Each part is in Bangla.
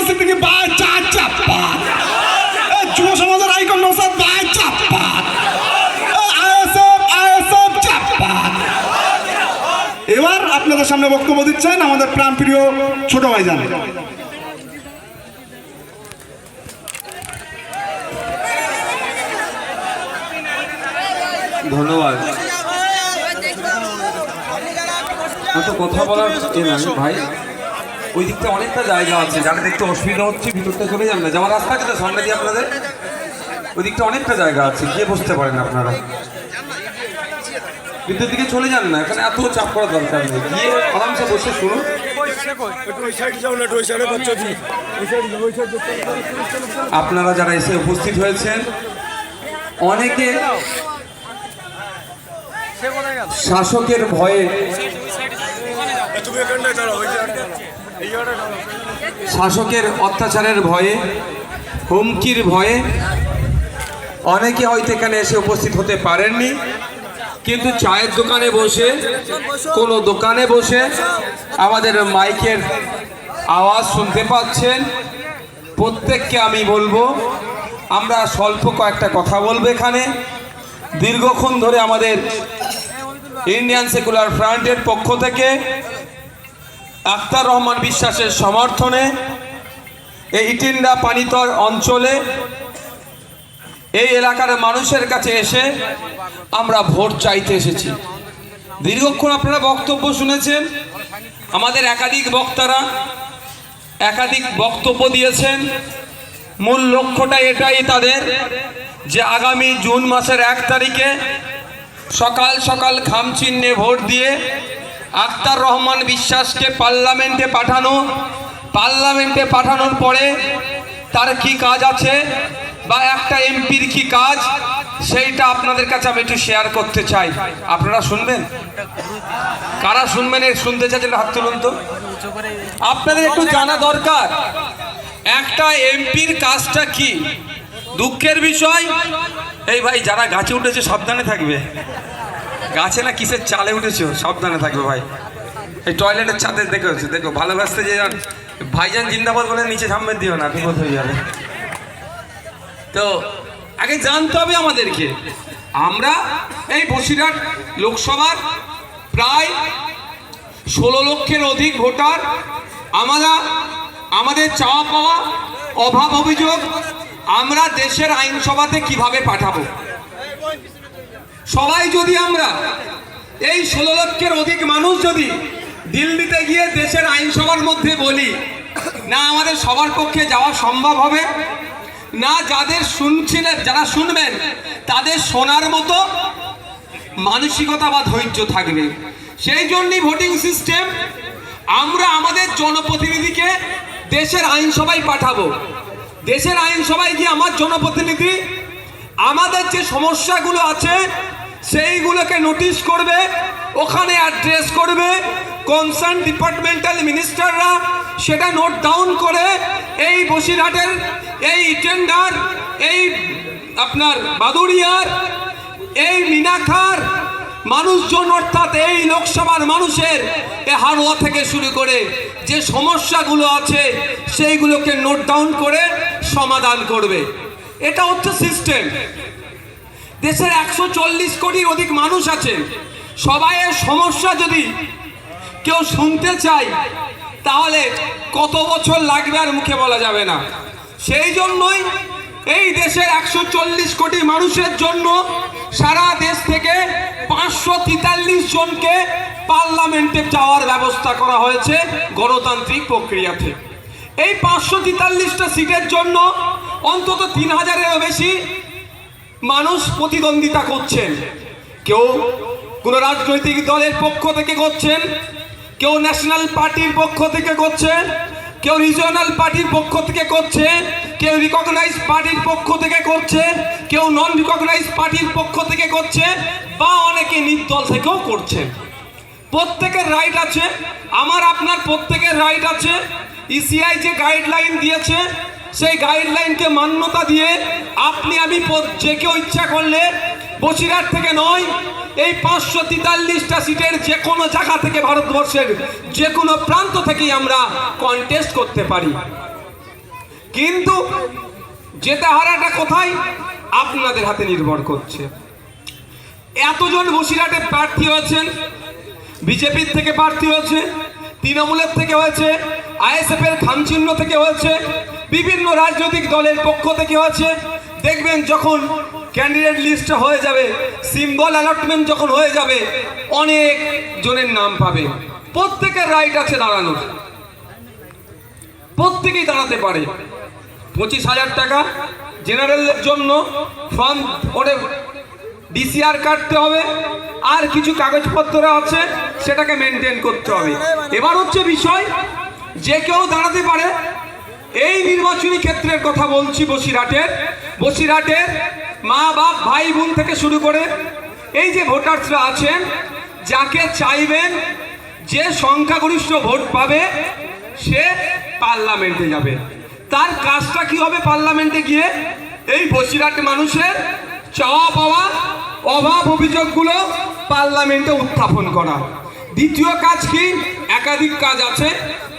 সিদ্দিকী বাই চার চাপ্পা, যুব সমাজের আইকন নওশাদ বাই চাপ্পা, আইএসএফ চাপ্পা। এবার আপনাদের সামনে বক্তব্য দিচ্ছেন আমাদের প্রাণপ্রিয় ছোট ভাইজান। ধন্যবাদ। তো কথা বলার ভাই, ওই দিকটা অনেকটা জায়গা আছে, যারা দেখতে অসুবিধা হচ্ছে ভিতরটা চলে যান না, যাওয়ার রাস্তা আছে সামনে দিয়ে আপনাদের, ওই দিকটা অনেকটা জায়গা আছে, গিয়ে বসতে পারেন আপনারা, ভিতর দিকে চলে যান না, এখানে এত চাপ করার দরকার নেই, গিয়ে আরামসে বসে শুনুন। আপনারা যারা এসে উপস্থিত হয়েছেন, অনেকে শাসকের ভয়ে, শাসকের অত্যাচারের ভয়ে, হুমকির ভয়ে অনেকে হয়তো এখানে এসে উপস্থিত হতে পারেননি, কিন্তু চায়ের দোকানে বসে, কোনো দোকানে বসে আমাদের মাইকের আওয়াজ শুনতে পাচ্ছেন। প্রত্যেককে আমি বলবো, আমরা স্বল্প কয়েকটা কথা বলবো এখানে। দীর্ঘক্ষণ ধরে আমাদের ইন্ডিয়ান সেকুলার ফ্রন্টের পক্ষ থেকে আখতার রহমান বিশ্বাসের সমর্থনে এই ইটিন্ডা পানিতর অঞ্চলে এই এলাকার মানুষের কাছে এসে আমরা ভোট চাইতে এসেছি। দীর্ঘক্ষণ আপনারা বক্তব্য শুনেছেন, আমাদের একাধিক বক্তারা একাধিক বক্তব্য দিয়েছেন। মূল লক্ষ্যটা এটাই তাদের যে আগামী জুন মাসের 1 তারিখে সকাল সকাল খামচিহ্নে ভোট দিয়ে আখতার রহমান বিশ্বাসকে পার্লামেন্টে পাঠানো, পার্লামেন্টে পাঠানোর পরে তার কি কাজ আছে বা একটা এমপির কি কাজ, সেইটা আপনাদের কাছে আমি একটু শেয়ার করতে চাই। আপনারা শুনবেন? কারা শুনবেন? শুনতে চাচ্ছেন হাত তুলুন তো। আপনাদের একটু জানা দরকার একটা এমপির কাজটা কি। দুঃখের বিষয়, এই ভাই যারা গাছে উঠেছে সাবধানে থাকবে, গাছে না কিসের চালে উঠেছ সাবধানে থাকবে ভাই। এই টয়লেটের ছাদে দেখো ভালোবাসতে যে ভাইজান জিন্দাবাদ বলে নিচে সামনে দিও না, বিপদ হয়ে যাবে। তো আগে জানতে হবে আমাদেরকে, আমরা এই বসিরহাট লোকসভার প্রায় 16 লক্ষের অধিক ভোটার। আমাদের চাওয়া পাওয়া, অভাব অভিযোগ আমরা দেশের আইনসভাতে কিভাবে পাঠাবো। সবাই যদি আমরা এই 16 লক্ষের অধিক মানুষ যদি দিল্লিতে গিয়ে দেশের আইনসভার মধ্যে বলি না, আমাদের সবার পক্ষে যাওয়া সম্ভব হবে না। যাদের শুনছিলেন, যারা শুনবেন তাদের শোনার মতো মানসিকতা বা ধৈর্য থাকবে। সেই জন্যই ভোটিং সিস্টেম। আমরা আমাদের জনপ্রতিনিধিকে দেশের আইনসভায় পাঠাবো। দেশের আইনসভায় গিয়ে আমার জনপ্রতিনিধি আমাদের যে সমস্যাগুলো আছে সেইগুলোকে নোটিশ করবে, ওখানে অ্যাড্রেস করবে। কনসার্ন ডিপার্টমেন্টাল মিনিস্টাররা সেটা নোট ডাউন করে এই বসিরহাটের, এই ইটেন্ডার, এই আপনার বাদুড়িয়ার, এই মিনাখার মানুষজন, অর্থাৎ এই লোকসভার মানুষের হাড়োয়া থেকে শুরু করে যে সমস্যাগুলো আছে সেইগুলোকে নোট ডাউন করে সমাধান করবে। এটা হচ্ছে সিস্টেম। দেশের 140 কোটির অধিক মানুষ আছে, সবাইয়ের সমস্যা যদি কেউ শুনতে চায় তাহলে কত বছর লাগবে আর মুখে বলা যাবে না। সেই জন্যই এই দেশের 140 কোটি মানুষের জন্য সারা দেশ থেকে 543 জনকে পার্লামেন্টে যাওয়ার ব্যবস্থা করা হয়েছে গণতান্ত্রিক প্রক্রিয়াতে। এই 543টা সিটের জন্য অন্তত 3000-এরও বেশি মানুষ প্রতিদ্বন্দ্বিতা করছেন। কেউ কোনো রাজনৈতিক দলের পক্ষ থেকে করছেন, কেউ ন্যাশনাল পার্টির পক্ষ থেকে করছেন, কেউ রিজিওনাল পার্টির পক্ষ থেকে করছে, কেউ রিকগনাইজ পার্টির পক্ষ থেকে করছে, কেউ নন রিকগনাইজ পার্টির পক্ষ থেকে করছে, বা অনেকে নির্দল থেকেও করছে। প্রত্যেকের রাইট আছে, আমার আপনার প্রত্যেকের রাইট আছে। ইসিআই যে গাইডলাইন দিয়েছে সেই গাইডলাইনকে মান্যতা দিয়ে আপনি আমি যে কেউ ইচ্ছা করলে বসিরহাট থেকে নয়, এই 543টা সিটের যে কোনো জায়গা থেকে ভারতবর্ষের যে কোনো প্রান্ত থেকেই আমরা কন্টেস্ট করতে পারি। কিন্তু যেতে হারাটা কোথায় আপনাদের হাতে নির্ভর করছে। এতজন বসিরহাটে প্রার্থী হয়েছেন, বিজেপির থেকে প্রার্থী হয়েছে, তৃণমূলের থেকে হয়েছে, আইএসএফ এর খামচিহ্ন থেকে হয়েছে, বিভিন্ন রাজনৈতিক দলের পক্ষ থেকে হয়েছে। দেখবেন যখন ক্যান্ডিডেট লিস্ট হয়ে যাবে, সিম্বল অ্যালটমেন্ট যখন হয়ে যাবে, অনেক জনের নাম পাবে। প্রত্যেকের রাইট আছে দাঁড়ানোর, প্রত্যেকেই দাঁড়াতে পারে। 25,000 টাকা জেনারেলের জন্য ফর্ম ওরে ডিসিআর কাটতে হবে, আর কিছু কাগজপত্র আছে সেটাকে মেনটেন করতে হবে। এবার হচ্ছে বিষয়, যে কেউ দাঁড়াতে পারে। এই নির্বাচনী ক্ষেত্রের কথা বলছি, বসিরহাটের মা বাপ ভাই বোন থেকে শুরু করে এই যে ভোটার্সরা আছেন, যাকে চাইবেন যে সংখ্যাগরিষ্ঠ ভোট পাবে সে পার্লামেন্টে যাবে। তার কাজটা কি হবে? পার্লামেন্টে গিয়ে এই বসিরহাট মানুষের চাওয়া পাওয়া অভাব অভিযোগগুলো পার্লামেন্টে উত্থাপন করা। দ্বিতীয় কাজ কি? একাধিক কাজ আছে,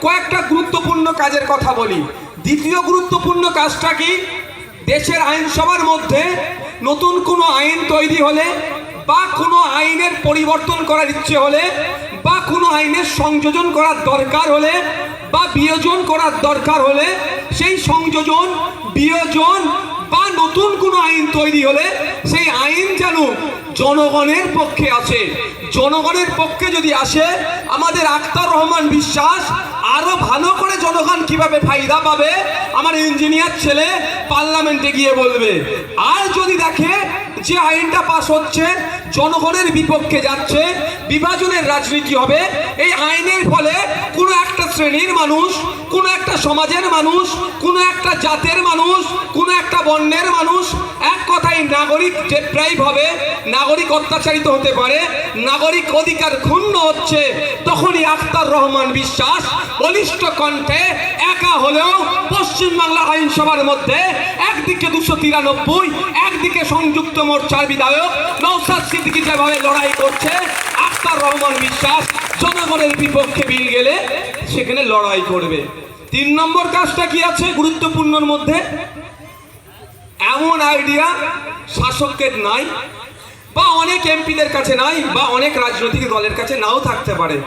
কয়েকটা গুরুত্বপূর্ণ কাজের কথা বলি। দ্বিতীয় গুরুত্বপূর্ণ কাজটা কি? দেশের আইনসভার মধ্যে নতুন কোনো আইন তৈরি হলে বা কোনো আইনের পরিবর্তন করার ইচ্ছে হলে বা কোনো আইনের সংযোজন করার দরকার হলে বা বিয়োজন করার দরকার হলে, সেই সংযোজন বিয়োজন বা নতুন কোনো আইন তৈরি হলে সেই আইন যেন জনগণের পক্ষে আসে। জনগণের পক্ষে যদি আসে, আমাদের আখতার রহমান বিশ্বাস আরো ভালো করে জনগণ কিভাবে ফায়দা পাবে আমার ইঞ্জিনিয়ার ছেলে পার্লামেন্টে গিয়ে বলবে। আর যদি দেখে যে আইনটা পাস হচ্ছে জনগণের বিপক্ষে যাচ্ছে, বিভাজনের রাজনীতি হবে, এই আইনের ফলে কোনো একটা শ্রেণীর মানুষ, কোনো একটা সমাজের মানুষ, কোনো একটা জাতের মানুষ, কোনো একটা বর্ণের মানুষ, এক কথায় নাগরিক ডেপ্রাইভ হবে, নাগরিক অত্যাচারিত হতে পারে, নাগরিক অধিকার ক্ষুণ্ণ হচ্ছে, তখনই আখতার রহমান বিশ্বাস বলিষ্ঠ কণ্ঠে একা হলেও পশ্চিমবাংলার আইনসভার মধ্যে একদিকে 293, একদিকে সংযুক্ত মোর্চার বিধায়ক নওশাদ সিদ্দিকী যেভাবে লড়াই করছে, আখতার রহমান বিশ্বাস জনগণের বিপক্ষে বিল গেলে সেখানে লড়াই করবে। 3 নম্বর কাজটা কি আছে গুরুত্বপূর্ণর মধ্যে? এমন আইডিয়া শাসকের নাই, বা অনেক এমপিদের কাছে নাই, বা অনেক রাজনৈতিক দলের কাছে নাও থাকতে পারে।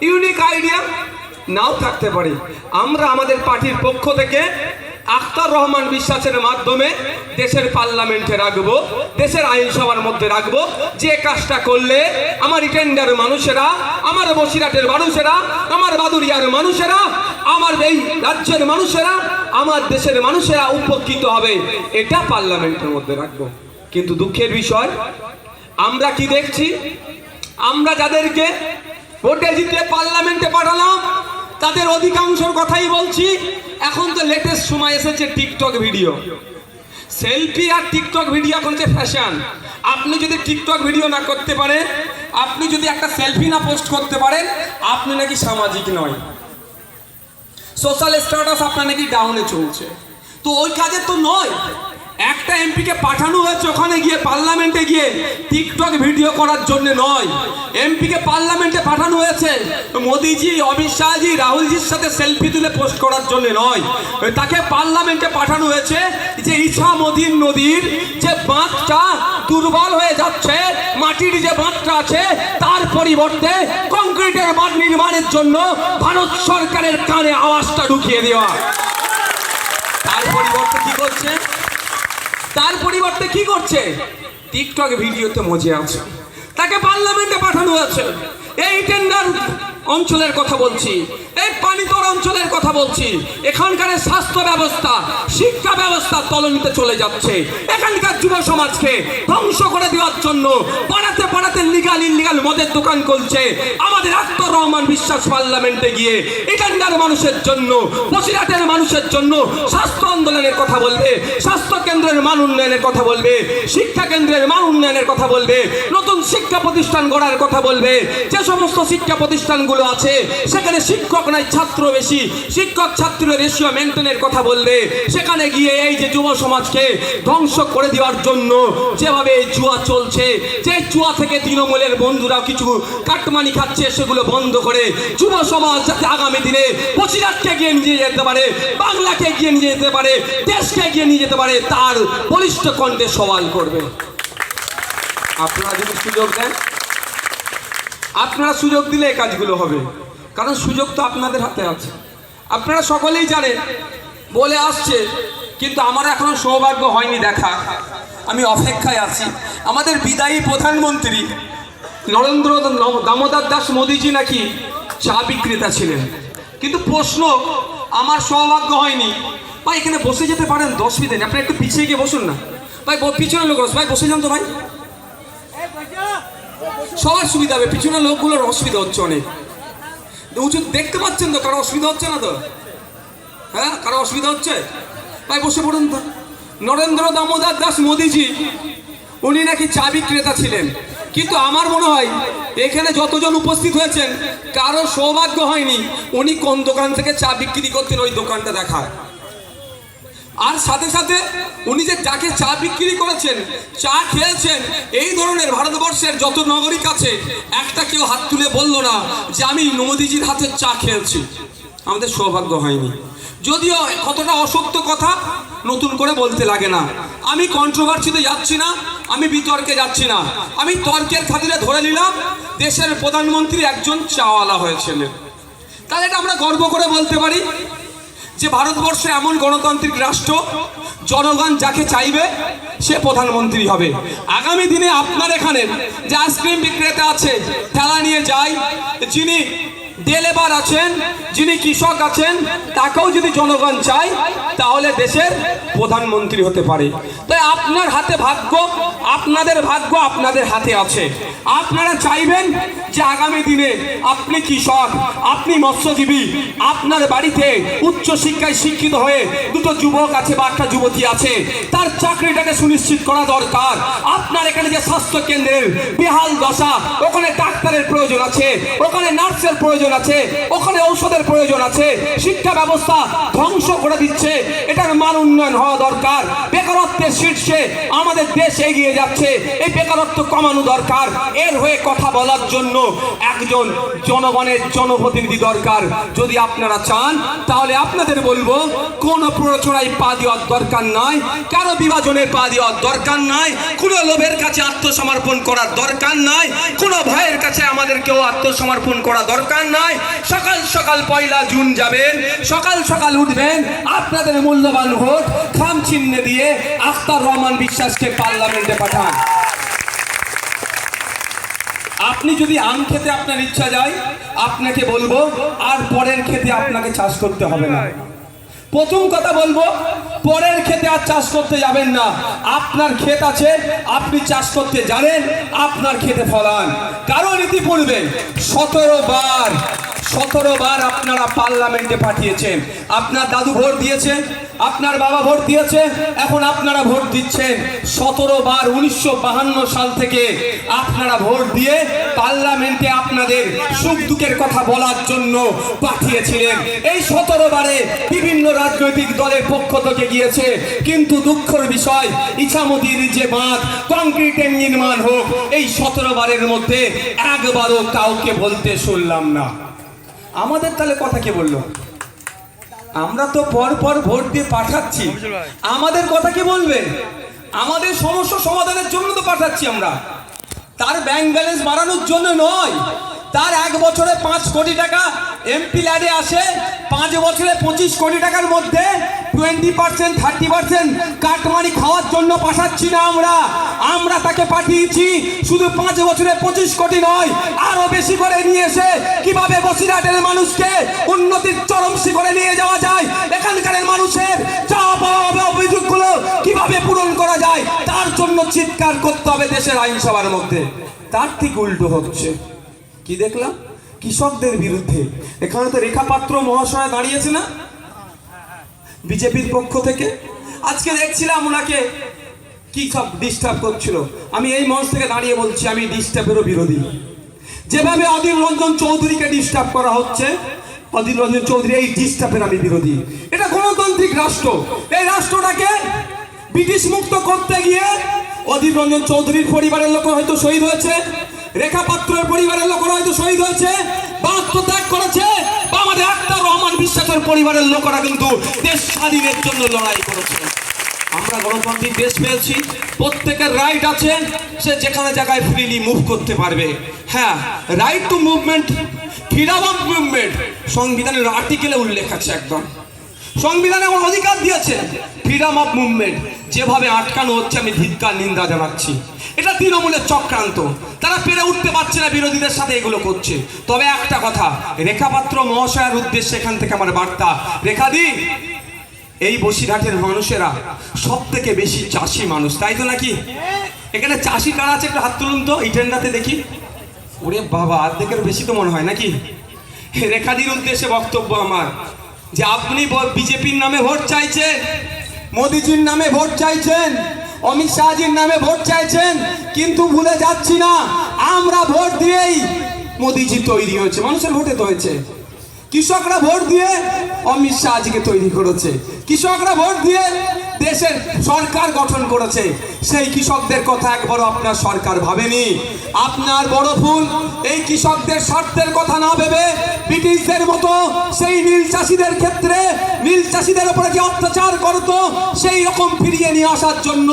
ইউনিক আইডিয়া নাও থাকতে পারে। আমরা আমাদের পার্টির পক্ষ থেকে আখতার রহমান বিশ্বাসের মাধ্যমে দেশের পার্লামেন্টে রাখবো, দেশের আইনসভার মধ্যে রাখবো, যে কাজটা করলে আমার ইটেন্ডার মানুষেরা, আমার বসিরহাটের মানুষেরা, আমার বাদুরিয়ার মানুষেরা, আমার এই রাজ্যের মানুষেরা, আমার দেশের মানুষেরা উপকৃত হবে, এটা পার্লামেন্টের মধ্যে রাখবো। কিন্তু দুঃখের বিষয়, আমরা কি দেখছি? আমরা যাদেরকে ভোটে জিতে পার্লামেন্টে পাঠালাম তাদের অধিকাংশের কথাই বলছি, এখন তো লেটেস্ট সময় এসেছে টিকটক ভিডিও, সেলফি আর টিকটক ভিডিও এখন যে ফ্যাশন। আপনি যদি টিকটক ভিডিও না করতে পারেন, আপনি যদি একটা সেলফি না পোস্ট করতে পারেন, আপনি নাকি সামাজিক নয়, সোশ্যাল স্ট্যাটাস আপনার নাকি ডাউনে চলছে। তো ওই কাজে তো নয়। একটা এমপিকে পাঠানো হয়েছে ওখানে গিয়ে পার্লামেন্টে গিয়ে টিকটক ভিডিও করার জন্য নয়। এমপিকে পার্লামেন্টে পাঠানো হয়েছে মোদিজি, অমিত শাহজি, রাহুলজির সাথে সেলফি তুলে পোস্ট করার জন্য নয়। তাকে পার্লামেন্টে পাঠানো হয়েছে যে ইছামতির নদীর যে বাঁধটা দুর্বল হয়ে যাচ্ছে, মাটির যে বাঁধটা আছে তার পরিবর্তে কংক্রিটের বাঁধ নির্মাণের জন্য ভারত সরকারের কানে আওয়াজটা ঢুকিয়ে দেওয়া। তার পরিবর্তে কি করছে? তার পরিবর্তে কি করছে? টিকটক ভিডিওতে মজে আছে। তাকে পার্লামেন্টে পাঠানো হয়েছে। এই টেন্ডার অঞ্চলের কথা বলছি, এই পানিতর অঞ্চলের কথা বলছি। এখানকার স্বাস্থ্য ব্যবস্থা, শিক্ষা ব্যবস্থা তলানিতে চলে যাচ্ছে। এখানকার যুব সমাজকে ধ্বংস করে দেওয়ার জন্য পাড়াতে পাড়াতে লিগাল ইলিগাল মদের দোকান করছে। আমাদের আখতার রহমান বিশ্বাস পার্লামেন্টে গিয়ে এখানকার মানুষের জন্য, বসিরহাটের মানুষের জন্য স্বাস্থ্য আন্দোলনের কথা বলবে, স্বাস্থ্য কেন্দ্রের মান উন্নয়নের কথা বলবে, শিক্ষা কেন্দ্রের মান উন্নয়নের কথা বলবে, নতুন শিক্ষা প্রতিষ্ঠান গড়ার কথা বলবে। যে সমস্ত শিক্ষা প্রতিষ্ঠান প্রতিষ্ঠানগুলো আছে সেখানে শিক্ষক নাই ছাত্র বেশি, শিক্ষক ছাত্রের রেশিও মেনটেনের কথা বললে সেখানে গিয়ে এই যে যুব সমাজকে ধ্বংস করে দেওয়ার জন্য যেভাবে জুয়া চলছে, যে জুয়া থেকে তৃণমূলের বন্ধুরা কিছু কাটমানি খাচ্ছে, সেগুলো বন্ধ করে যুব সমাজ যাতে আগামী দিনে বসিরহাটকে এগিয়ে নিয়ে যেতে পারে, বাংলাকে এগিয়ে নিয়ে যেতে পারে, দেশকে এগিয়ে নিয়ে যেতে পারে, তার বলিষ্ঠ কণ্ঠে সওয়াল করবে। আপনারা যদি সুযোগ দেন, আপনারা সুযোগ দিলে এই কাজগুলো হবে, কারণ সুযোগ তো আপনাদের হাতে আছে। আপনারা সকলেই জানেন, বলে আসছে, কিন্তু আমার এখনো সৌভাগ্য হয়নি দেখা, আমি অপেক্ষায় আছি। আমাদের বিদায়ী প্রধানমন্ত্রী নরেন্দ্র দামোদর দাস মোদীজি নাকি চা বিক্রেতা ছিলেন, কিন্তু প্রশ্ন আমার সৌভাগ্য হয়নি। ভাই এখানে বসে যেতে পারেন, 10 মিনিট আপনি একটু পিছিয়ে গিয়ে বসুন না ভাই, পিছনে লোক ভাই বসে যান তো ভাই, সবার সুবিধা হবে। পিছনে লোকগুলোর অসুবিধা হচ্ছে অনেক, উঁচু দেখতে পাচ্ছেন তো, কারো অসুবিধা হচ্ছে না তো? হ্যাঁ, কারো অসুবিধা হচ্ছে? ভাই বসে পড়ুন তো। নরেন্দ্র দামোদর দাস মোদীজি উনি নাকি চা বিক্রেতা ছিলেন, কিন্তু আমার মনে হয় এখানে যতজন উপস্থিত হয়েছেন কারো সৌভাগ্য হয়নি উনি কোন দোকান থেকে চা বিক্রি করতেন ওই দোকানটা দেখার। আর সাথে সাথে উনি যে যাকে চা বিক্রি করেছেন, চা খেয়েছেন, এই ধরনের ভারতবর্ষের যত নাগরিক আছে একটা কেউ হাত তুলে বলল না যে আমি মোদিজির হাতে চা খেয়েছি। আমাদের সৌভাগ্য হয়নি। যদিও কতটা অসত্য কথা নতুন করে বলতে লাগে না। আমি কন্ট্রোভার্সিতে যাচ্ছি না, আমি বিতর্কে যাচ্ছি না, আমি তর্কের খাতিরে ধরে নিলাম দেশের প্রধানমন্ত্রী একজন চাওয়ালা হয়েছিলেন। তাহলে এটা আমরা গর্ব করে বলতে পারি যে ভারতবর্ষ এমন গণতান্ত্রিক রাষ্ট্র, জনগণ যাকে চাইবে সে প্রধানমন্ত্রী হবে। আগামী দিনে আপনার এখানে যে আইসক্রিম বিক্রেতা আছে, ঠেলা নিয়ে যায়, যিনি ডেলেবার আছেন, যিনি কৃষক আছেন, তাকেও যদি জনগণ চায় তাহলে দেশের প্রধানমন্ত্রী হতে পারে। তাই আপনার হাতে ভাগ্য, আপনাদের ভাগ্য আপনাদের হাতে আছে। আপনারা চাইবেন যে আগামী দিনে আপনি কৃষক, আপনি মৎস্যজীবী, আপনার বাড়িতে উচ্চ শিক্ষায় শিক্ষিত হয়ে দুটো যুবক আছে বা একটা যুবতী আছে, তার চাকরিটাকে সুনিশ্চিত করা দরকার। আপনার এখানে যে স্বাস্থ্য কেন্দ্রের বেহাল দশা, ওখানে ডাক্তারের প্রয়োজন আছে, ওখানে নার্সের প্রয়োজন আছে, ওখানে ঔষধের প্রয়োজন আছে, শিক্ষা ব্যবস্থা ধ্বংস করে দিচ্ছে, এটার মান উন্নয়ন হওয়া দরকার। বেকারত্বের শীর্ষে আমাদের দেশ এগিয়ে যাচ্ছে, এই বেকারত্ব কমানো দরকার। এর হয়ে কথা বলার জন্য একজন জনগণের জনপ্রতিনিধি দরকার। যদি আপনারা চান তাহলে আপনাদের বলবো, কোন প্ররোচনায় পা দেওয়ার দরকার নাই, কারো বিভাজনে পা দেওয়ার দরকার নাই, কোন লোভের কাছে আত্মসমর্পণ করার দরকার নাই, কোন ভয়ের কাছে আমাদেরকেও আত্মসমর্পণ করা দরকার নাই। সকাল সকাল 1 জুন যাবেন, সকাল সকাল উঠবেন, আপনাদের মূল্যবান ভোট খাম চিহ্নে দিয়ে আখতার রহমান বিশ্বাসকে পার্লামেন্টে পাঠান। আপনি যদি আম খেতে আপনার ইচ্ছা যায়, আপনাকে বলবো আর পরের খেতে আপনাকে চাষ করতে হবে না। প্রথম কথা বলবো, পরের খেতে আর চাষ করতে যাবেন না। আপনার ক্ষেত আছে, আপনি চাষ করতে জানেন, আপনার খেতে ফলান। কারণ ইতিপূর্বে 17 বার আপনারা পার্লামেন্টে পাঠিয়েছেন। আপনার দাদু ভোট দিয়েছে, আপনার বাবা ভোট দিয়েছে, এখন আপনারা ভোট দিচ্ছেন। 17 বার 1952 সাল থেকে আপনারা ভোট দিয়ে পার্লামেন্টে আপনাদের সুখ দুঃখের কথা বলার জন্য পাঠিয়েছিলেন। এই 17 বারে বিভিন্ন রাজনৈতিক দলের পক্ষ থেকে গিয়েছে, কিন্তু দুঃখের বিষয় ইছামতির যে বাঁধ কংক্রিটের নির্মাণ হোক, এই 17 বারের মধ্যে একবারও কাউকে বলতে শুনলাম না। আমাদের তাহলে কথা কে বললো? আমরা তো পর পর ভোট দিয়ে পাঠাচ্ছি, আমাদের কথা কি বলবে? আমাদের সমস্যা সমাধানের জন্য তো পাঠাচ্ছি আমরা, তার ব্যাংক ব্যালেন্স বাড়ানোর জন্য নয়। তার 1 বছরে 5 কোটি টাকা এমপি ল্যাডে আসে, 5 বছরে 25 কোটি টাকার মধ্যে 20% 30% কাটমানি খাওয়ার জন্য পাঠাচ্ছি না আমরা তাকে পাঠিয়েছি শুধু 5 বছরে 25 কোটি নয়, আরো বেশি করে নিয়ে এসে কিভাবে বসিরহাটের মানুষকে উন্নতির চরম শিখরে নিয়ে যাওয়া যায়, এখানকার মানুষের চাওয়া পাওয়া অভিযোগগুলো কিভাবে পূরণ করা যায়, তার জন্য চিৎকার করতে হবে দেশের আইনসভার মধ্যে। তার ঠিক উল্টো হচ্ছে। কি দেখলাম? কৃষকদের বিরুদ্ধে। এখানে তো রেখা পাত্র মহাশয় দাঁড়িয়েছে না বিজেপির পক্ষ থেকে, আজকে দেখছিলাম ওনাকে কি সব ডিস্টার্ব করছিল। আমি এই মঞ্চ থেকে দাঁড়িয়ে বলছি, আমি ডিস্টার্বেরও বিরোধী। যেভাবে অধীর রঞ্জন চৌধুরীকে ডিস্টার্ব করা হচ্ছে, অধীর রঞ্জন চৌধুরী এই ডিস্টার্বের আমি বিরোধী। এটা গণতান্ত্রিক রাষ্ট্র, এই রাষ্ট্রটাকে ব্রিটিশ মুক্ত করতে গিয়ে অধীর রঞ্জন চৌধুরীর পরিবারের লোক হয়তো শহীদ হয়েছে, রেখা পাত্রের পরিবারের লোকরা হয়তো শহীদ হয়েছে বা আত্মত্যাগ করেছে, বা আমাদের আক্তার রহমান বিশ্বাসের পরিবারের লোকেরা কিন্তু দেশ স্বাধীনের জন্য লড়াই করেছে। আমরা গণতান্ত্রিক দেশ পেয়েছি, প্রত্যেকের রাইট আছে, সে যেখানে জায়গায় ফ্রিলি মুভ করতে পারবে। হ্যাঁ, right two movement, freedom of movement সংবিধানের আর্টিকেলে উল্লেখ আছে একদম। সংবিধানে আমার অধিকার দিয়েছে ফ্রিডম অফ মুভমেন্ট, যেভাবে আটকানো হচ্ছে আমি ধিক্কার নিন্দা জানাচ্ছি। এটা তৃণমূলের চক্রান্ত, তারা পেরে উঠতে পারছে না, বিরোধীদের সাথে এগুলো করছে। তবে একটা কথা, রেখাপাত্র মহাশয়ের উদ্দেশ্যে এখান থেকে আমার বার্তা, রেখাদি, এই বসিরহাটের মানুষেরা সব থেকে বেশি চাষি মানুষ, তাই তো নাকি? এখানে চাষি কারা আছে একটু হাত তুলুন তো, এই টেন্ডাতে দেখি। ওরে বাবা, অর্ধেকের বেশি তো মনে হয় নাকি? রেখাদির উদ্দেশ্যে বক্তব্য আমার, যে আপনি বিজেপির নামে ভোট চাইছেন, মোদিজির নামে ভোট চাইছেন, অমিত শাহজির নামে ভোট চাইছেন, কিন্তু ভুলে যাচ্ছি না আমরা ভোট দিয়েই মোদিজি তৈরি হয়েছে, মানুষের ভোটে তো হয়েছে। কৃষকরা ভোট দিয়ে অমিত শাহজিকে তৈরি করেছে, কৃষকরা ভোট দিয়ে দেশের সরকার গঠন করেছে। সেই কৃষকদের কথা একবারও আপনার সরকার ভাবেনি। আপনার বড় ভুল, এই কৃষকদের স্বার্থের কথা না ভেবে ব্রিটিশদের মতো সেই নীল চাষিদের ক্ষেত্রে, নীল চাষিদের উপরে যে অত্যাচার করতো সেই রকম ফিরিয়ে নিয়ে আসার জন্য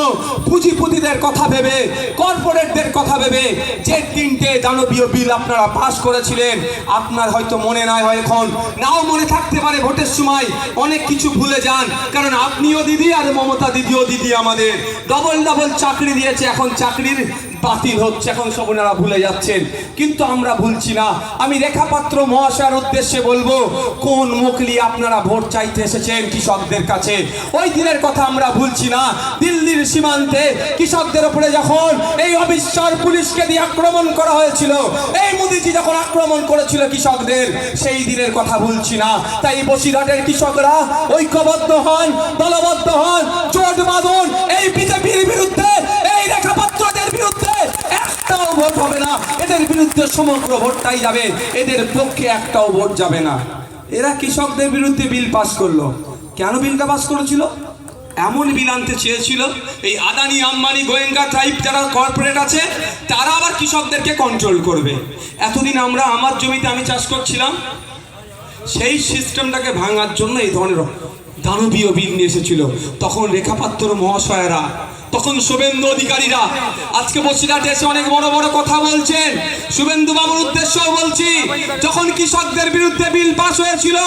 পুঁজিপতিদের কথা ভেবে, কর্পোরেটদের কথা ভেবে যে 3টে দানবীয় বিল আপনারা পাশ করেছিলেন, আপনার হয়তো মনে নাই হয়, এখন নাও মনে থাকতে পারে, ভোটের সময় অনেক কিছু ভুলে যান, কারণ আপনিও দিদি আর মমতা দিদিও দিদি আমাদের ডবল ডবল চাকরি দিয়েছে, এখন চাকরির বাতিল হচ্ছে, এখন সব ওনারা ভুলে যাচ্ছেন, কিন্তু আমরা ভুলছি না। আমি রেখাপাত্র মহাশয়ের উদ্দেশ্যে বলবো, কোন মুখলি আপনারা ভোট চাইতে এসেছেন কৃষকদের কাছে, ওই দিনের কথা আমরা ভুলছি না। দিল্লির সীমান্তে কৃষকদের উপরে যখন এই অবিশ্বাস পুলিশকে দিয়ে আক্রমণ করা হয়েছিল, এই মোদিজি যখন আক্রমণ করেছিল কৃষকদের, সেই দিনের কথা ভুলছি না। তাই বসিরহাটের কৃষকরা ঐক্যবদ্ধ হন, দলবদ্ধ হন, জোট বাঁধুন, এই বিজেপির বিরুদ্ধে, এই রেখাপাত্রদের বিরুদ্ধে একটাও ভোট হবে না, এদের বিরুদ্ধে সমগ্র ভোটটাই যাবে, এদের পক্ষে একটাও ভোট যাবে না। এরা কৃষকদের বিরুদ্ধে বিল পাস করলো, কেন বিলটা পাস করেছিল? এমন বিল আনতে চেয়েছিল, এই আদানি আম্বানি গোয়েঙ্কা টাইপ যারা কর্পোরেট আছে, তারা আবার কৃষকদেরকে কন্ট্রোল করবে। এতদিন আমরা আমার জমিতে আমি চাষ করছিলাম, সেই সিস্টেমটাকে ভাঙার জন্য এই ধরনের দানবীয় বিল নিয়ে এসেছিল। তখন রেখাপাত্র মহাশয়েরা, তখন শুভেন্দু অধিকারীরা আজকে বসিরহাটে এসে অনেক বড় বড় কথা বলছেন। শুভেন্দু বাবুর উদ্দেশ্যও বলছি, যখন কৃষকদের বিরুদ্ধে বিল পাস হয়েছিল,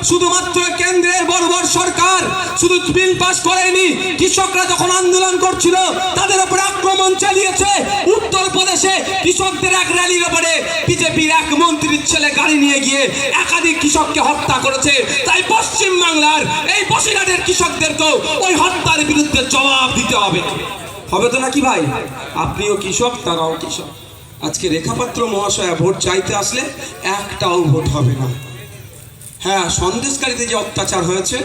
শুধুমাত্র কেন্দ্রের বর্বর সরকার শুধু বিল পাস করেনি, কৃষকরা যখন আন্দোলন করছিল তাদের উপরে আক্রমণ চালিয়েছে। উত্তরপ্রদেশে কৃষকদের এক র্যালির উপরে বিজেপির এক মন্ত্রীর ছেলে গাড়ি নিয়ে গিয়ে একাধিক কৃষককে হত্যা করেছে। তাই পশ্চিম বাংলার এই বসিরহাটের কৃষকদেরকেও ওই হত্যার বিরুদ্ধে জবাব দিতে হবে, হবে তো নাকি ভাই? আপনিও কৃষক, তারাও কৃষক। আজকে রেখাপাত্র মহাশয়া ভোট চাইতে আসলে একটাও ভোট হবে না। হ্যাঁ, সন্দেশকারীতে যে অত্যাচার হয়েছে,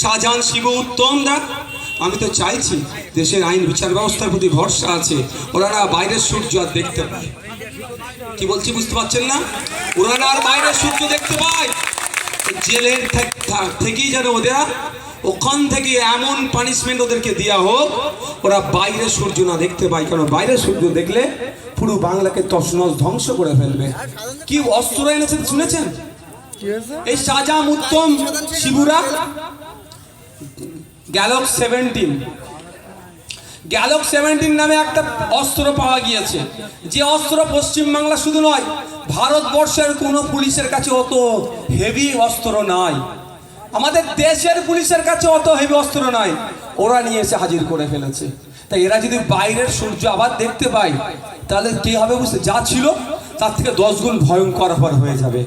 শাহজাহান, শিবু, উত্তমরা, আমি তো চাইছি দেশের আইন বিচার ব্যবস্থার প্রতি ভরসা আছে, ওরা না বাইরের সূর্য আর দেখতে পায়। কি বলছি বুঝতে পারছেন না? ওরা না আর বাইরের সূর্য দেখতে পায়, জেলের থেকেই যেন ওদের ওখান থেকে এমন পানিশমেন্ট ওদেরকে দেওয়া হোক, ওরা বাইরের সূর্য না দেখতে পায়। কারণ বাইরের সূর্য দেখলে পুরো বাংলাকে তছনছ ধ্বংস করে ফেলবে। কি অস্ত্র এনেছেন শুনেছেন? এই শাহজাহান, উত্তম, শিবুরা গ্যালক 17 নামে একটা অস্ত্র পাওয়া গিয়েছে, যে অস্ত্র পশ্চিমবাংলা শুধু নয়, ভারতবর্ষের কোনো পুলিশের কাছে অত হেভি অস্ত্র নাই, আমাদের দেশের পুলিশের কাছে অত হেভি অস্ত্র নাই, ওরা নিয়ে এসে হাজির করে ফেলেছে। তাই এরা যদি বাইরের সূর্য আবার দেখতে পায়, তাহলে কি হবে বুঝতে, যা ছিল তার থেকে 10 গুণ ভয়ঙ্কর হয়ে যাবে।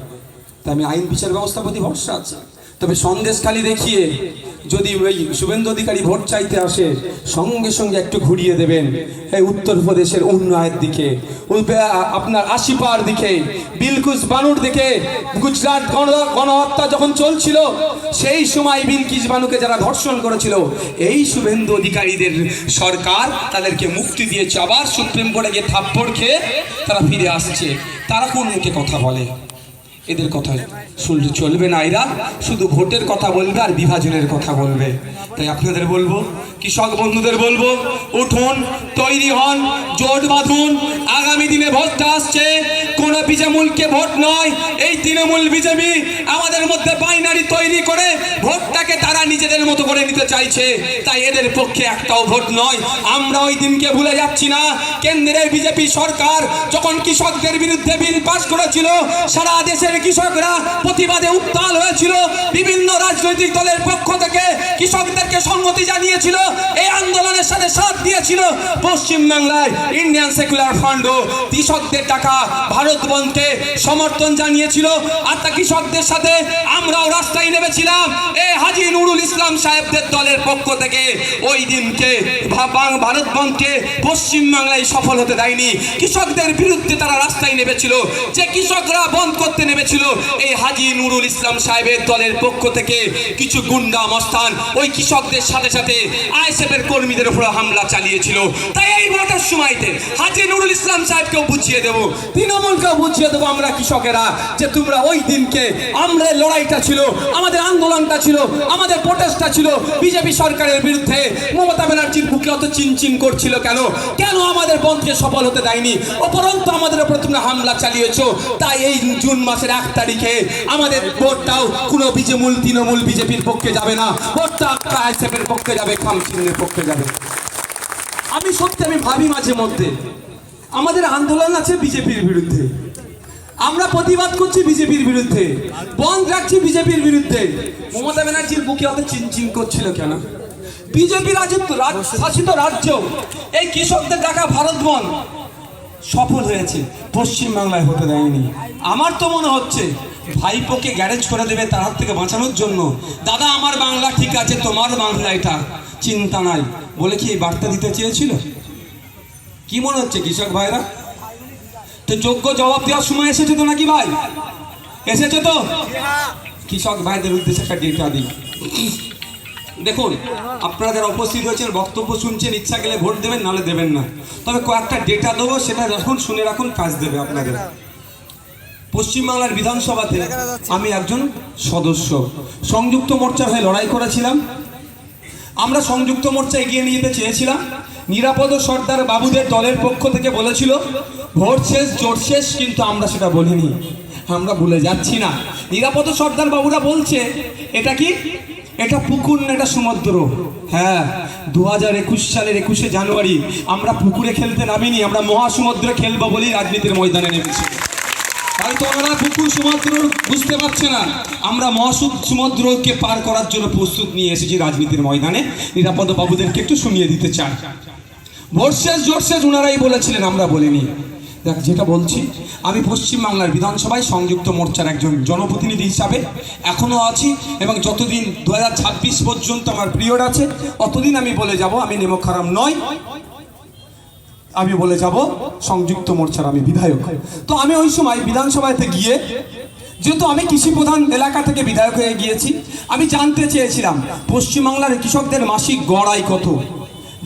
তাই আমি আইন বিচার ব্যবস্থার প্রতি ভরসা আছে। তবে সন্দেশখালি দেখিয়ে যদি ওই শুভেন্দু অধিকারী ভোট চাইতে আসে সঙ্গে সঙ্গে একটু ঘুরিয়ে দেবেন এই উত্তরপ্রদেশের উন্নয়নের দিকে, আপনার আশিপার দিকে, বিলকিস বানুর দিকে। গুজরাট গণহত্যা যখন চলছিল সেই সময় বিলকিস বানুকে যারা ধর্ষণ করেছিল এই শুভেন্দু অধিকারীদের সরকার তাদেরকে মুক্তি দিয়েছে। আবার সুপ্রিম কোর্টে গিয়ে থাপ্পড় খেয়ে তারা ফিরে আসছে। তারা কোন মুখে কথা বলে? এদের কথা শুনলে চলবে না। এরা শুধু ভোটের কথা বলবে আর বিভাজনের কথা বলবে। তাই আপনাদের বলবো, কৃষক বন্ধুদের বলবো, উঠুন, তৈরি হন, জোট বাঁধুন। আগামী দিনে ভোটটা আসছে, কোন বিজেমূলকে ভোট নয়। এই তৃণমূল বিজেপি আমাদের মধ্যে বাইনারি তৈরি করে ভোটটাকে তারা নিজেদের মতো করে নিতে চাইছে। তাই এদের পক্ষে একটাও ভোট নয়। আমরা ওই দিনকে ভুলে যাচ্ছি না। কেন্দ্রের বিজেপি সরকার যখন কৃষকদের বিরুদ্ধে বিল পাস করেছিল, সারা দেশের কৃষকরা প্রতিবাদে উত্তাল হয়েছিল। বিভিন্ন রাজনৈতিক দলের পক্ষ থেকে কৃষকদেরকে সংহতি জানিয়েছিল, এই আন্দোলনের সাথে সাথ দিয়েছিল। পশ্চিমবাংলায় ইন্ডিয়ান সেকুলার ফ্রন্টও কৃষকদের টাকা ভারত বন্ধকে সমর্থন জানিয়েছিল। আর তা কৃষকদের সাথে আমরাও রাস্তায় নেমেছিলাম। এই হাজী নুরুল ইসলাম সাহেবদের দলের পক্ষ থেকে ওই দিনকে ভারত বন্ধকে পশ্চিমবাংলায় সফল হতে দেয়নি। কৃষকদের বিরুদ্ধে তারা রাস্তায় নেমেছিল। যে কৃষকরা বন্ধ করতে নেমেছিল, এই হাজী নুরুল ইসলাম সাহেবের দলের পক্ষ থেকে কিছু গুন্ডা মস্তান ওই কৃষকদের সাথে সাথে আইএসএফের কর্মীদের উপর হামলা চালিয়েছিল। তাই এই ভোটের সময়তে হাজী নুরুল ইসলাম সাহেবকেও বুঝিয়ে দেবো, তৃণমূলকেও বুঝিয়ে দেবো আমরা কৃষকেরা, যে তোমরা ওই দিনকে আমাদের লড়াইটা ছিল, আমাদের আন্দোলনটা ছিল, আমাদের প্রোটেস্টটা ছিল বিজেপি সরকারের বিরুদ্ধে। মমতা ব্যানার্জির বুকে অত চিনচিন করছিল কেন? কেন আমাদের বন্ধকে সফল হতে দেয়নি? উপরন্তু আমাদের উপর তোমরা হামলা চালিয়েছো। তাই এই জুন মাসের 1 তারিখে আমাদের ভোটটাও কোনো বিজেমূল তৃণমূল বিজেপির পক্ষে যাবে না। ভোটটা আইএসএফের পক্ষে যাবে, খামচিনের পক্ষে যাবে। আমি ভাবি মাঝে মধ্যে আমাদের আন্দোলন আছে বিজেপির বিরুদ্ধে, আমরা প্রতিবাদ করছি বিজেপির বিরুদ্ধে, বন্ধ রাখছি বিজেপির বিরুদ্ধে। মমতা ব্যানার্জির বুকে অত চিনচিন করছিল কেন? বিজেপি শাসিত রাজ্য এই কৃষকদের ডাকা ভারত বন্ধ সফল হয়েছে, পশ্চিমবাংলায় হতে দেয়নি। আমার তো মনে হচ্ছে ভাইপোকে গ্যারেজ করে দেবে তার হাত থেকে বাঁচানোর জন্য। দাদা আমার বাংলা ঠিক আছে, তোমার বাংলা এটা, চিন্তা নাই বলে কি এই বার্তা দিতে চেয়েছিল? কি মনে হচ্ছে কৃষক ভাইরা? তো যোগ্য জবাব দেওয়ার সময় এসেছে তো নাকি ভাই? এসেছে তো? কৃষক ভাইদের উদ্দেশ্যে একটা ডেটা দিই। দেখুন, আপনারা যারা উপস্থিত হয়েছেন, বক্তব্য শুনছেন, ইচ্ছা গেলে ভোট দেবেন, নাহলে দেবেন না। তবে কয়েকটা ডেটা দেবো, সেটা রাখুন, শুনে রাখুন, কাজ দেবে আপনাদের। পশ্চিমবাংলার বিধানসভাতে আমি একজন সদস্য, সংযুক্ত মোর্চার হয়ে লড়াই করেছিলাম। আমরা সংযুক্ত মোর্চা এগিয়ে নিয়ে যেতে চেয়েছিলাম। নিরাপদ সর্দার বাবুদের দলের পক্ষ থেকে বলেছিল ভোট শেষ, জোট শেষ, কিন্তু আমরা সেটা বলিনি। আমরা ভুলে যাচ্ছি না। নিরাপদ সর্দার বাবুরা বলছে এটা কি, এটা পুকুর না, এটা সমুদ্র। হ্যাঁ, 2021 সালের 21শে জানুয়ারি আমরা পুকুরে খেলতে নামিনি, আমরা মহাসমুদ্রে খেলবো বলেই রাজনীতির ময়দানে নেমেছি। হয়তো ওরা পুকুর সমুদ্র বুঝতে পারছে না, আমরা মহাসমুদ্রকে পার করার জন্য প্রস্তুত নিয়ে এসেছি রাজনীতির ময়দানে। নিরাপদ বাবুদেরকে একটু শুনিয়ে দিতে চাই। ভোট শেষ, জোট শেষ ওনারাই বলেছিলেন, আমরা বলিনি। দেখ, যেটা বলছি, আমি পশ্চিমবাংলার বিধানসভায় সংযুক্ত মোর্চার একজন জনপ্রতিনিধি হিসাবে এখনও আছি, এবং যতদিন 2026 পর্যন্ত আমার পিরিয়ড আছে অতদিন আমি বলে যাব আমি নেমক হারাম নয়, আমি বলে যাব সংযুক্ত মোর্চার আমি বিধায়ক। তো আমি ওই সময় বিধানসভাতে গিয়ে, যেহেতু আমি কৃষি প্রধান এলাকা থেকে বিধায়ক হয়ে গিয়েছি, আমি জানতে চেয়েছিলাম পশ্চিমবাংলার কৃষকদের মাসিক গড় আয় কত,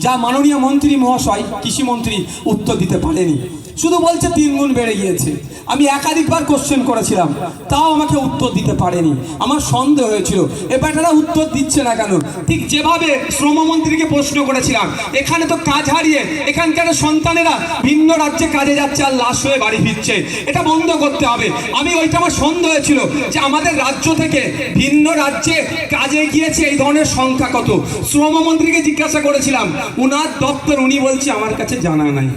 যা মাননীয় মন্ত্রী মহাশয় কৃষিমন্ত্রী উত্তর দিতে পারেনি। শুধু বলছে 3 গুণ বেড়ে গিয়েছে। আমি একাধিকবার কোশ্চেন করেছিলাম, তাও আমাকে উত্তর দিতে পারেনি। আমার সন্দেহ হয়েছিল এ ব্যাটারা উত্তর দিচ্ছে না কেন। ঠিক যেভাবে শ্রমমন্ত্রীকে প্রশ্ন করেছিলাম, এখানে তো কাজ হারিয়ে এখানকার সন্তানেরা ভিন্ন রাজ্যে কাজে যাচ্ছে আর লাশ হয়ে বাড়ি ফিরছে, এটা বন্ধ করতে হবে। আমি ওইটা আমার সন্দেহ হয়েছিল যে আমাদের রাজ্য থেকে ভিন্ন রাজ্যে কাজে গিয়েছে এই ধরনের সংখ্যা কত। শ্রমমন্ত্রীকে জিজ্ঞাসা করেছিলাম, উনার দপ্তর, উনি বলছে আমার কাছে জানা নাই।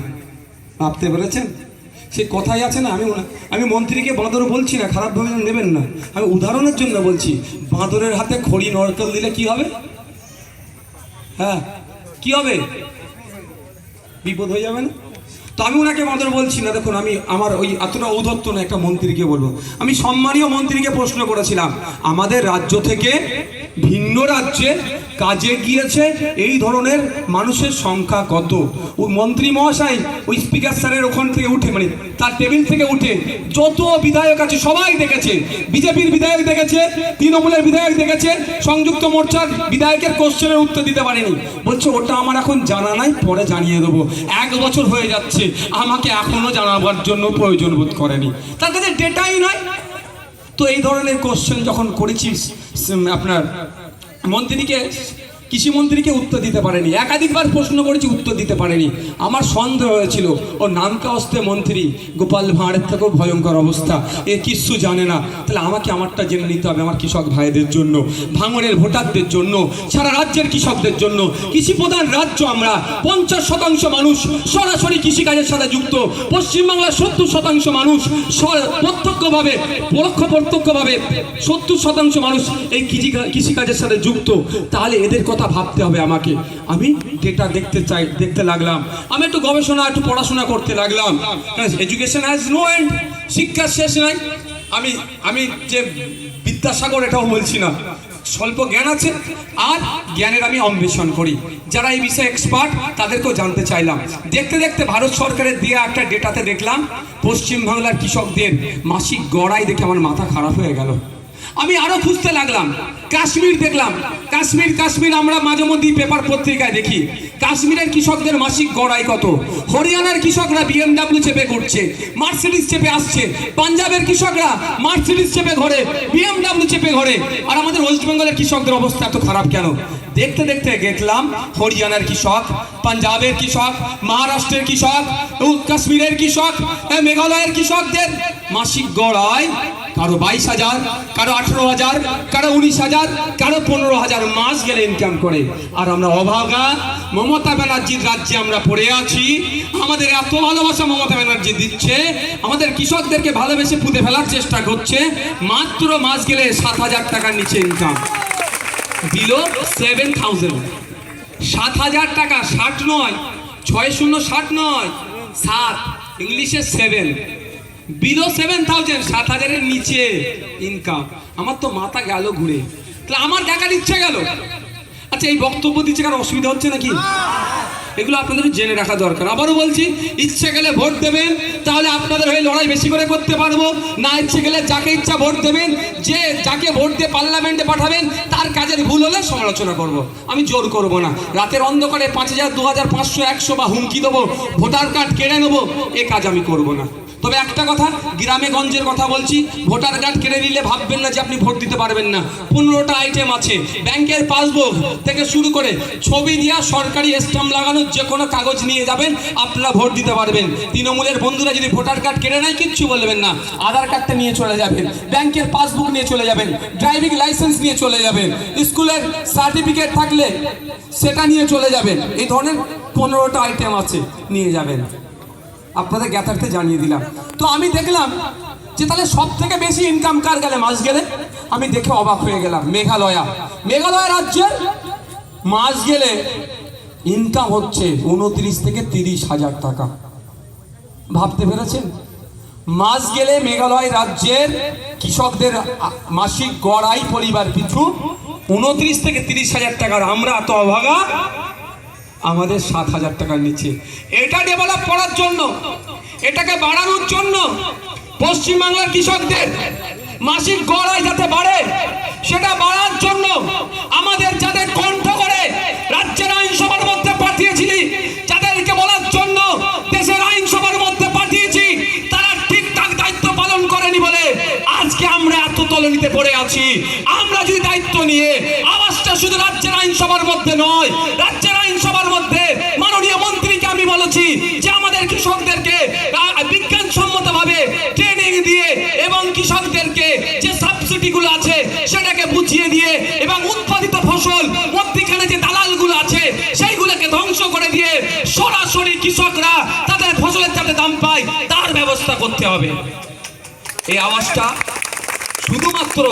ভাবতে পেরেছেন? সে কথাই আছে না, আমি মন্ত্রীকে বাঁদর বলছি না, খারাপভাবে নেবেন না, আমি উদাহরণের জন্য বলছি। বাঁদরের হাতে খড়ি নরকেল দিলে কি হবে? হ্যাঁ, কি হবে? বিপদ হয়ে যাবে না? তো আমি ওনাকে বাঁদর বলছি না। দেখুন, আমি আমার ওই এতটা ঔদ্ধত্য না একটা মন্ত্রীকে বলবো। আমি সম্মানীয় মন্ত্রীকে প্রশ্ন করেছিলাম, আমাদের রাজ্য থেকে ভিন্ন রাজ্যে কাজে গিয়েছে এই ধরনের মানুষের সংখ্যা কত? ওই মন্ত্রী মহাশয় ওই স্পিকার স্যারের ওখান থেকে উঠে, মানে তার টেবিল থেকে উঠে যত বিধায়ক আছে সবাই দেখেছে, বিজেপির বিধায়ক দেখেছে, তৃণমূলের বিধায়ক দেখেছে, সংযুক্ত মোর্চার বিধায়কের কোশ্চেনের উত্তর দিতে পারেনি। বলছে ওটা আমার এখন জানা নাই, পরে জানিয়ে দেবো। 1 বছর হয়ে যাচ্ছে, আমাকে এখনো জানাবার জন্য প্রয়োজন বোধ করেনি, তার কাছে ডেটাই নয়। তো এই ধরনের কোশ্চেন যখন করেছিস আপনার মন্ত্রীকে, কৃষিমন্ত্রীকে উত্তর দিতে পারেনি, একাধিকবার প্রশ্ন করেছি উত্তর দিতে পারেনি। আমার সন্দেহ হয়েছিল ও নামকা অস্তে মন্ত্রী, গোপাল ভাঁড়ের থেকেও ভয়ঙ্কর অবস্থা, এ কিচ্ছু জানে না। তাহলে আমাকে আমারটা জেনে নিতে হবে, আমার কৃষক ভাইদের জন্য, ভাঙনের ভোটারদের জন্য, সারা রাজ্যের কৃষকদের জন্য। কৃষি প্রধান রাজ্য আমরা, 50% মানুষ সরাসরি কৃষিকাজের সাথে যুক্ত। পশ্চিমবাংলার 70% মানুষ প্রত্যক্ষভাবে প্রত্যক্ষভাবে 70% মানুষ এই কৃষিকাজের সাথে যুক্ত। তাহলে এদের কথা ভাবতে হবে আমাকে। আমি ডেটা দেখতে লাগলাম, আমি একটু গবেষণা, একটু পড়াশোনা করতে লাগলাম। এডুকেশন হ্যাজ নো এন্ড, শিক্ষার শেষ নাই। আমি যে বিদ্যাসাগর এটাও বলছি না, স্বল্প জ্ঞান আছে আর জ্ঞানের আমি অন্বেষণ করি। যারা এই বিষয়ে এক্সপার্ট তাদেরকেও জানতে চাইলাম। দেখতে দেখতে ভারত সরকারের দিয়ে একটা ডেটাতে দেখলাম পশ্চিমবাংলার কৃষকদের মাসিক গড়াই দেখে আমার মাথা খারাপ হয়ে গেল। আমি আরো খুঁজতে লাগলাম, কাশ্মীর দেখলাম, কাশ্মীর আমরা মাঝে মধ্যেই পেপার পত্রিকায় দেখি। কাশ্মীরের কৃষকদের মাসিক গড়াই কত? হরিয়ানার কৃষকরা BMW চেপে ঘুরছে, মার্সিডিজ চেপে আসছে। পাঞ্জাবের কৃষকরা মার্সিডিজ চেপে ঘোরে, BMW চেপে ঘোরে। আর আমাদের ওয়েস্ট বেঙ্গলের কৃষকদের অবস্থা এত খারাপ কেন? দেখতে দেখতে দেখলাম হরিয়ানার কৃষক, পাঞ্জাবের কৃষক, মহারাষ্ট্রের কৃষক, কাশ্মীরের কৃষক, মেঘালয়ের কৃষকদের মাসিক গড়াই কারো 22,000, কারো 18,000, কারো 19,000, কারো 15,000 মাস গেলে ইনকাম করে। আর আমরা অভাগা, মমতা ব্যানার্জির রাজ্যে আমরা পড়ে আছি। আমাদের এত ভালোবাসা মমতা ব্যানার্জি দিচ্ছে, আমাদের কৃষকদেরকে ভালোবেসে পুঁতে ফেলার চেষ্টা করছে। মাত্র মাস গেলে 7,000 টাকার নিচে ইনকাম, বিলো 7,000। 7,000 টাকা, 60 নয়, 60 নয়, 7 ইংলিশে 7, বিলো 7,000, 7,000-এর নিচে ইনকাম। আমার তো মাথা গেল ঘুরে, তাহলে আমার দেখার ইচ্ছা গেল। আচ্ছা, এই বক্তব্য দিচ্ছে কারো অসুবিধা হচ্ছে নাকি? এগুলো আপনাদের জেনে রাখা দরকার। আবারও বলছি, ইচ্ছে গেলে ভোট দেবেন, তাহলে আপনাদের হয়ে লড়াই বেশি করে করতে পারবো। না ইচ্ছে গেলে যাকে ইচ্ছা ভোট দেবেন, যে যাকে ভোট দিয়ে পার্লামেন্টে পাঠাবেন তার কাজের ভুল হলে সমালোচনা করব, আমি জোর করব না। রাতের অন্ধকারে 5,000, 2,000, 500, 100 বা হুমকি দেবো, ভোটার কার্ড কেড়ে নেবো, এ কাজ আমি করব না। তবে একটা কথা, গ্রামে গঞ্জের কথা বলছি, ভোটার কার্ড কেড়ে নিলে ভাববেন না যে আপনি ভোট দিতে পারবেন না। 15টা আইটেম আছে, ব্যাংকের পাসবুক থেকে শুরু করে ছবি দিয়া সরকারি স্ট্যাম্প লাগানো যে কোনো কাগজ নিয়ে যাবেন, আপনারা ভোট দিতে পারবেন। তৃণমূলের বন্ধুরা যদি ভোটার কার্ড কেড়ে নেয় কিচ্ছু বলবেন না, আধার কার্ডটা নিয়ে চলে যাবেন, ব্যাংকের পাসবুক নিয়ে চলে যাবেন, ড্রাইভিং লাইসেন্স নিয়ে চলে যাবেন, স্কুলের সার্টিফিকেট থাকলে সেটা নিয়ে চলে যাবেন। এই ধরনের 15টা আইটেম আছে, নিয়ে যাবেন। আপনাদের জ্ঞাতার্থে জানিয়ে দিলাম। তো আমি দেখলাম যে তাহলে সব থেকে বেশি ইনকাম কার গেলে মাস গেলে? আমি দেখে অবাক হয়ে গেলাম। মেঘালয় রাজ্যের মাস গেলে ইনকাম হচ্ছে 29 থেকে 30,000 টাকা। ভাবতে পেরেছেন? মাস গেলে মেঘালয় রাজ্যের কৃষকদের মাসিক গড় আয় পরিবার পিছু 29 থেকে 30,000 টাকার। আমরা এত অভাগা, আমাদের 7,000 টাকার নিচে। এটা ডেভেলপ করার জন্য, এটাকে বাড়ানোর জন্য, পশ্চিমবাংলার কৃষকদের মাসিক গড় আয় যাতে বাড়ে সেটা বাড়ার জন্য আমাদের যাদের কণ্ঠ করে রাজ্যের আইনসভার মধ্যে পাঠিয়েছিলি, যাদেরকে বলার জন্য দেশের আইনসভার মধ্যে পাঠিয়েছি, তারা ঠিকঠাক দায়িত্ব পালন করেনি বলে আজকে আমরা এত তলনিতে পড়ে আছি। আমরা যদি দায়িত্ব নিয়ে আওয়াজটা শুধু রাজ্যের আইনসভার মধ্যে নয়, রাজ্যের আইনসভার মধ্যে মাননীয় মন্ত্রীকে আমি বলেছি যে আমাদের কৃষকদেরকে বিজ্ঞানসম্মতভাবে ট্রেনিং দিয়ে এবং কৃষকদেরকে যে সাবসিডিগুলো আছে সেটাকে বুঝিয়ে দিয়ে এবং উৎপাদিত ফসল মধ্যখানে যে দালালগুলো আছে সেইগুলোকে ধ্বংস করে দিয়ে সরাসরি কৃষকরা তাদের ফসলের যাতে দাম পায় তার ব্যবস্থা করতে হবে। এই আওয়াজটা শুধুমাত্র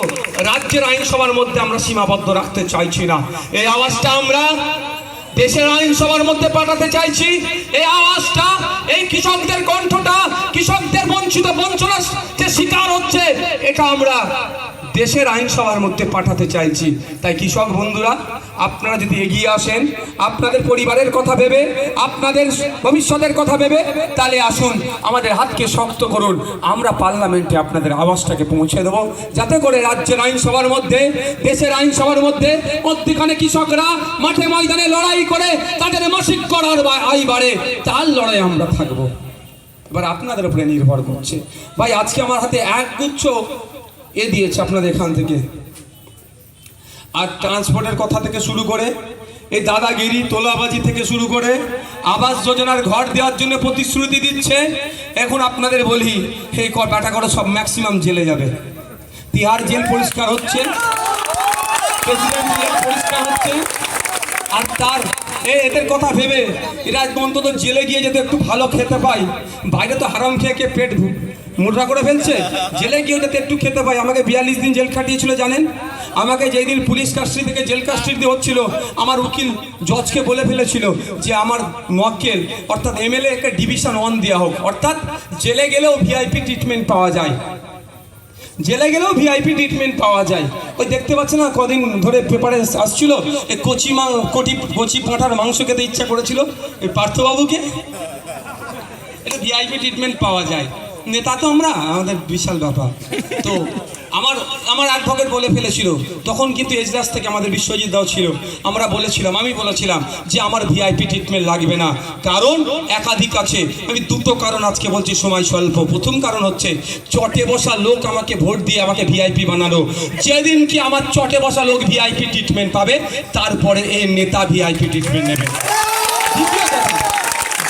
রাজ্যের আইনসভার মধ্যে আমরা সীমাবদ্ধ রাখতে চাইছি না, এই আওয়াজটা আমরা দেশের আইনসভার মধ্যে পাঠাতে চাইছি। এই আওয়াজটা, এই কৃষকদের কণ্ঠটা, কৃষকদের বঞ্চনার যে শিকার হচ্ছে, এটা আমরা দেশের আইনসভার মধ্যে পাঠাতে চাইছি। তাই কৃষক বন্ধুরা, আপনারা যদি এগিয়ে আসেন, আপনাদের পরিবারের কথা ভেবে, আপনাদের ভবিষ্যতের কথা ভেবে, তাহলে আসুন আমাদের হাতকে শক্ত করুন। আমরা পার্লামেন্টে আপনাদের আওয়াজটাকে পৌঁছে দেবো, যাতে করে রাজ্যের আইনসভার মধ্যে, দেশের আইনসভার মধ্যে মধ্যখানে কৃষকরা মাঠে ময়দানে লড়াই করে তাদের মাসিক করার আয় বাড়ে, তার লড়াই আমরা থাকবো। এবার আপনাদের উপরে নির্ভর করছে। ভাই আজকে আমার হাতে একগুচ্ছ দিয়েছে আপনাদের এখান থেকে, আর ট্রান্সপোর্টের কথা থেকে শুরু করে, এই দাদাগিরি তোলাবাজি থেকে শুরু করে, আবাস যোজনার ঘর দেওয়ার জন্য প্রতিশ্রুতি দিচ্ছে। এখন আপনাদের বলি, এই ব্যাটা করে সব ম্যাক্সিমাম জেলে যাবে। তিহার জেল পরিষ্কার হচ্ছে, প্রেসিডেন্ট জেল পরিষ্কার হচ্ছে, আর তার এদের কথা ভেবে এরা অন্তত জেলে গিয়ে যদি একটু ভালো খেতে পাই। বাইরে তো হারাম খেয়ে খেয়ে পেট মোটা করে ফেলছে, জেলে গিয়ে যাতে একটু খেতে পাই। আমাকে 42 দিন জেল খাটিয়েছিল জানেন। আমাকে যেই দিন পুলিশ কাস্টডি থেকে জেল কাস্টডি হচ্ছিল, আমার উকিল জজকে বলে ফেলেছিল যে আমার মক্কেল অর্থাৎ MLA কে ডিভিশন 1 দেওয়া হোক, অর্থাৎ জেলে গেলেও ভিআইপি ট্রিটমেন্ট পাওয়া যায়, জেলে গেলেও ভিআইপি ট্রিটমেন্ট পাওয়া যায়। ওই দেখতে পাচ্ছেন না, কদিন ধরে পেপারে আসছিল, এই কচি পাঁঠার মাংস খেতে ইচ্ছা করেছিল এই পার্থবাবুকে, এটা ভিআইপি ট্রিটমেন্ট পাওয়া যায়। নেতা তো আমরা, আমাদের বিশাল ব্যাপার। তো আমার অ্যাডভোকেট বলে ফেলেছিল, তখন কিন্তু এজলাস থেকে আমাদের বিশ্বজিৎ দাও ছিল, আমি বলেছিলাম যে আমার ভিআইপি ট্রিটমেন্ট লাগবে না, কারণ একাধিক আছে। আমি দুটো কারণ আজকে বলছি, সময় স্বল্প। প্রথম কারণ হচ্ছে, চটে বসা লোক আমাকে ভোট দিয়ে আমাকে ভিআইপি বানালো। যেদিন কি আমার চটে বসা লোক ভিআইপি ট্রিটমেন্ট পাবে, তারপরে এই নেতা ভিআইপি ট্রিটমেন্ট নেবে।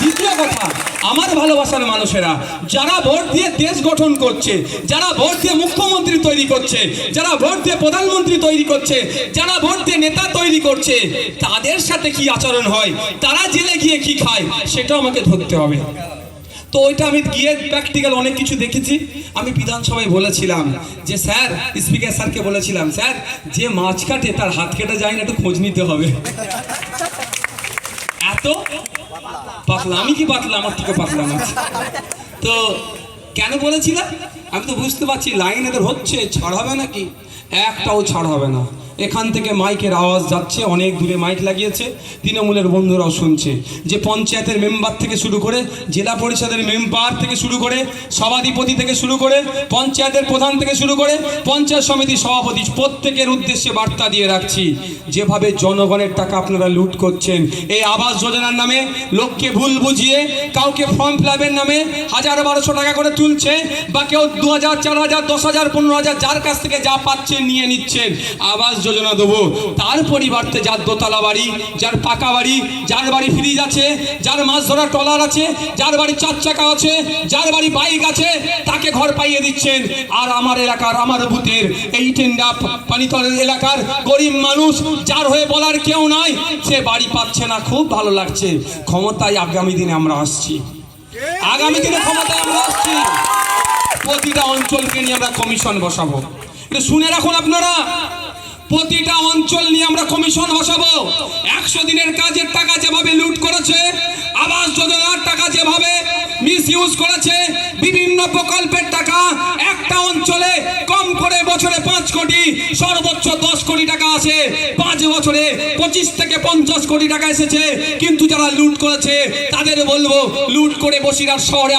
দ্বিতীয় কথা, আমার ভালোবাসার মানুষেরা যারা ভোট দিয়ে দেশ গঠন করছে, যারা ভোট দিয়ে মুখ্যমন্ত্রী তৈরি করছে, যারা ভোট দিয়ে প্রধানমন্ত্রী তৈরি করছে, যারা ভোট দিয়ে নেতা তৈরি করছে, তাদের সাথে কি আচরণ হয়, তারা জেলে গিয়ে কি খায়, সেটাও আমাকে ধরতে হবে। তো ওইটা আমি গিয়ে প্র্যাকটিক্যাল অনেক কিছু দেখেছি। আমি বিধানসভায় বলেছিলাম যে স্যার, স্পিকার স্যারকে বলেছিলাম, স্যার যে মাছ কাটে তার হাত কেটে যায় না, একটু খোঁজ নিতে হবে। এত পাতলা, আমি কি পাতলা, আমার থেকে পাতলা মাছ। তো কেন বলেছিলাম, আমি তো বুঝতে পারছি লাইন এদের হচ্ছে, ছাড় হবে নাকি, একটাও ছাড় হবে না। এখান থেকে মাইকের আওয়াজ যাচ্ছে, অনেক দূরে মাইক লাগিয়েছে, তৃণমূলের বন্ধুরাও শুনছে, যে পঞ্চায়েতের মেম্বার থেকে শুরু করে, জেলা পরিষদের মেম্বার থেকে শুরু করে, সভাধিপতি থেকে শুরু করে, পঞ্চায়েতের প্রধান থেকে শুরু করে, পঞ্চায়েত সমিতির সভাপতি, প্রত্যেকের উদ্দেশ্যে বার্তা দিয়ে রাখছি, যেভাবে জনগণের টাকা আপনারা লুট করছেন, এই আবাস যোজনার নামে লোককে ভুল বুঝিয়ে, কাউকে ফর্ম ফিল আপের নামে 1000-1200 টাকা করে তুলছে, বা কেউ 2000, 4000, 10,000, 15,000 যার কাছ থেকে যা পাচ্ছেন নিয়ে নিচ্ছেন। আবাস যোজনা দেবো, তার পরিবর্তে যার দোতলা বাড়ি, যার পাকা বাড়ি, যার বাড়ি ফ্রিজ আছে, যার মাছ ধরার ট্রলার আছে, যার বাড়ি 4 চাকা আছে, যার বাড়ি বাইক আছে, তাকে ঘর পাইয়ে দিচ্ছেন। আর আমার এলাকার, আমার বুথের এই টেন্ডা পানিতলের এলাকার গরিব মানুষ, যার হয়ে বলার কেউ নাই, সে বাড়ি পাচ্ছে না। খুব ভালো লাগছে। ক্ষমতায় আগামী দিনে আমরা আসছি, আগামী দিনে ক্ষমতায় আমরা আসছি। প্রতিটা অঞ্চলকে নিয়ে আমরা কমিশন বসাবো। শুনে রাখুন আপনারা, প্রতিটা অঞ্চল নিয়ে আমরা কমিশন বসাবো। 100 দিনের কাজের টাকা যেভাবে লুট করেছে, আবাস যোজনার টাকা যেভাবে মিসইউজ করেছে, বিভিন্ন প্রকল্পের টাকা একটা অঞ্চলে কম করে বছরে 5 কোটি, সর্বোচ্চ 10 কোটি টাকা আসে। 5 বছরে 25 থেকে 50 কোটি টাকা এসেছে। কিন্তু যারা লুট করেছে তাদের বলবো, লুট করে বসিরহাট শহরে